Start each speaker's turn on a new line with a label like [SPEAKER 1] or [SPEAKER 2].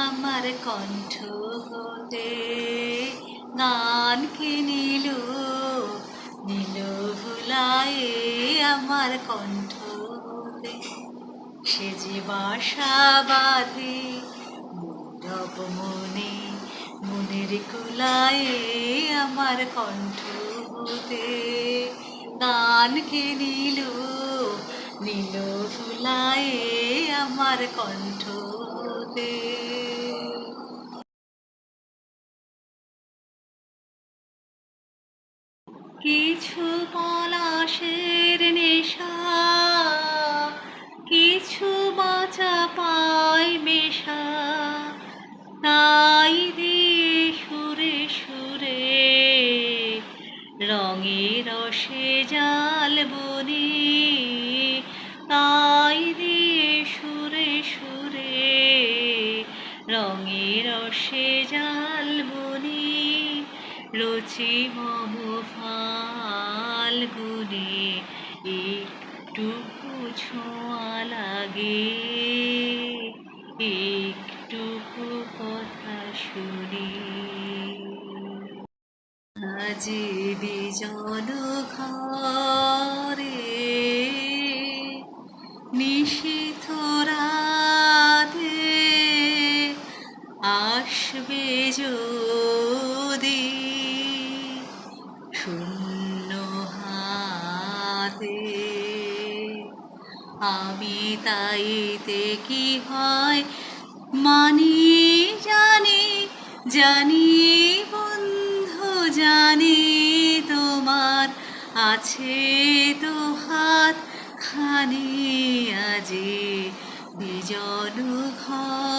[SPEAKER 1] আমার কণ্ঠ হতে গানকে নিল নিল ভুলায়ে আমার কণ্ঠ হতে সে যে বাসা বাঁধে নীরব মনে মনের কুলায়ে আমার কণ্ঠ হতে গানকে নিল নীল ভুলায়ে আমার কণ্ঠ হতে। কিছু পলাশের নেশা কিছু বাঁচা পায় মেশা তাই দিয়ে সুরে সুরে রঙে রসে জাল বনি তাই দিয়ে সুরে সুরে রঙে রসে জাল বনি রচি মম ফাল্গুনে একটুকু ছোঁয়া লাগে একটুকু কথা শুনি আজি বিজন ঘরে নিশীথ রাতে আসবে যদি শূন্য হাতে আমি তাইতে কি হয় মানি জানি জানি বন্ধু জানি তোমার আছে তো হাত খানি আজি বিজন ঘর।